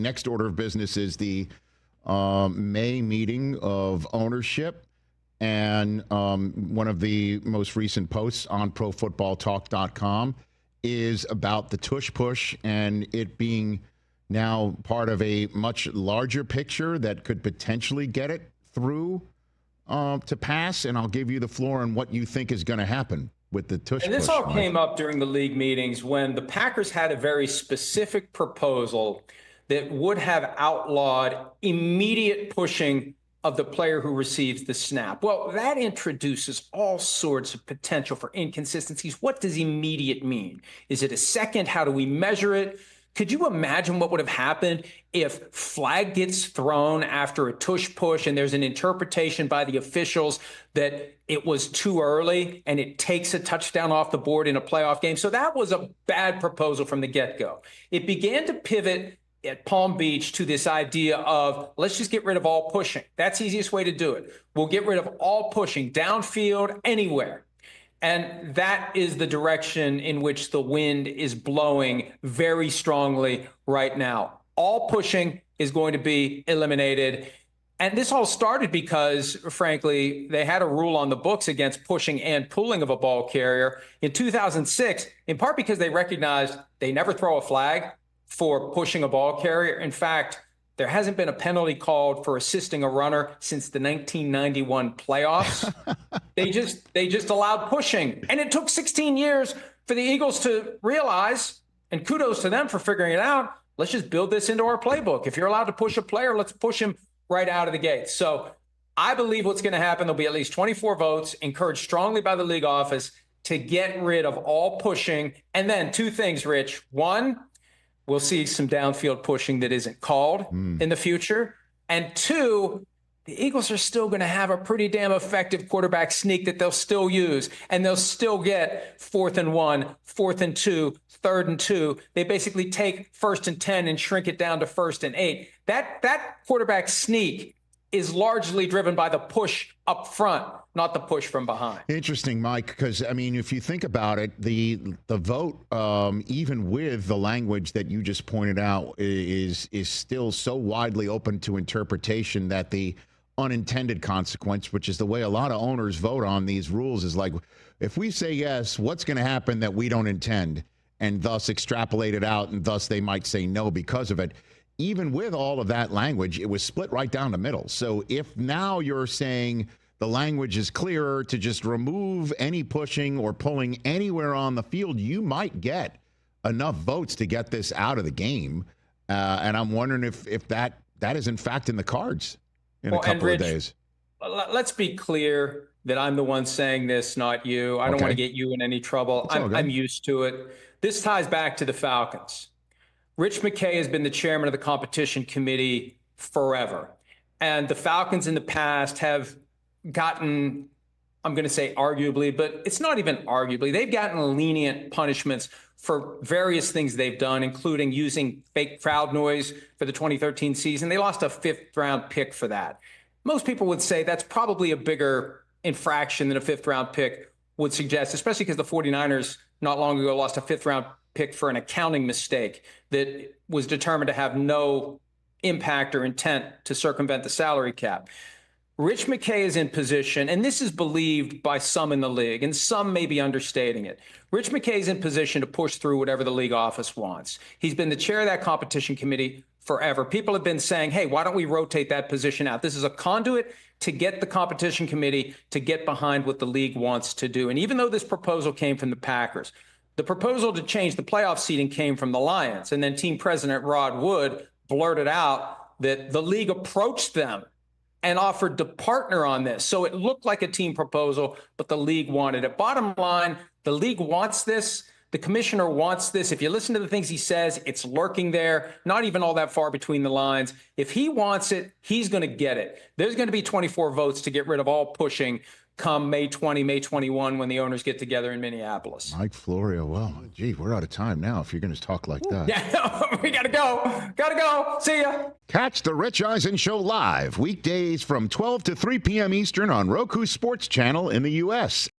next order of business is the May meeting of ownership. And one of the most recent posts on ProFootballTalk.com is about the Tush Push and it being now part of a much larger picture that could potentially get it through to pass. And I'll give you the floor on what you think is going to happen with the Tush Push. And this all came up during the league meetings when the Packers had a very specific proposal that would have outlawed immediate pushing of the player who receives the snap. Well, that introduces all sorts of potential for inconsistencies. What does immediate mean? Is it a second? How do we measure it? Could you imagine what would have happened if flag gets thrown after a tush push and there's an interpretation by the officials that it was too early and it takes a touchdown off the board in a playoff game? So that was a bad proposal from the get-go. It began to pivot at Palm Beach to this idea of let's just get rid of all pushing. That's the easiest way to do it. We'll get rid of all pushing downfield anywhere. And that is the direction in which the wind is blowing very strongly right now. All pushing is going to be eliminated. And this all started because, frankly, they had a rule on the books against pushing and pulling of a ball carrier in 2006, in part because they recognized they never throw a flag for pushing a ball carrier. In fact, there hasn't been a penalty called for assisting a runner since the 1991 playoffs. They just allowed pushing. And it took 16 years for the Eagles to realize, and kudos to them for figuring it out, let's just build this into our playbook. If you're allowed to push a player, let's push him right out of the gate. So I believe what's going to happen, there'll be at least 24 votes encouraged strongly by the league office to get rid of all pushing. And then two things, Rich. One, we'll see some downfield pushing that isn't called in the future. And two, the Eagles are still going to have a pretty damn effective quarterback sneak that they'll still use. And they'll still get 4th and 1, 4th and 2, 3rd and 2. They basically take 1st and 10 and shrink it down to 1st and 8. That quarterback sneak is largely driven by the push up front, not the push from behind. Interesting, Mike, because, I mean, if you think about it, the vote, even with the language that you just pointed out, is still so widely open to interpretation that the unintended consequence, which is the way a lot of owners vote on these rules, is like, if we say yes, what's going to happen that we don't intend, and thus extrapolate it out, and thus they might say no because of it. Even with all of that language, it was split right down the middle. So if now you're saying the language is clearer to just remove any pushing or pulling anywhere on the field, you might get enough votes to get this out of the game. And I'm wondering if that is in fact in the cards in a couple of days. Let's be clear that I'm the one saying this, not you. I don't want to get you in any trouble. I'm used to it. This ties back to the Falcons. Rich McKay has been the chairman of the competition committee forever. And the Falcons in the past have gotten, I'm going to say arguably, but it's not even arguably, they've gotten lenient punishments for various things they've done, including using fake crowd noise for the 2013 season. They lost a 5th-round pick for that. Most people would say that's probably a bigger infraction than a 5th-round pick would suggest, especially because the 49ers not long ago lost a 5th-round pick for an accounting mistake that was determined to have no impact or intent to circumvent the salary cap. Rich McKay is in position, and this is believed by some in the league, and some may be understating it. Rich McKay is in position to push through whatever the league office wants. He's been the chair of that competition committee forever. People have been saying, hey, why don't we rotate that position out? This is a conduit to get the competition committee to get behind what the league wants to do. And even though this proposal came from the Packers, the proposal to change the playoff seating came from the Lions. And then team president Rod Wood blurted out that the league approached them and offered to partner on this. So it looked like a team proposal, but the league wanted it. Bottom line, the league wants this. The commissioner wants this. If you listen to the things he says, it's lurking there, not even all that far between the lines. If he wants it, he's going to get it. There's going to be 24 votes to get rid of all pushing come May 20, May 21, when the owners get together in Minneapolis. Mike Florio, well, gee, we're out of time now if you're going to talk like that. Yeah, we got to go. Got to go. See ya. Catch the Rich Eisen Show live weekdays from 12 to 3 p.m. Eastern on Roku Sports Channel in the U.S.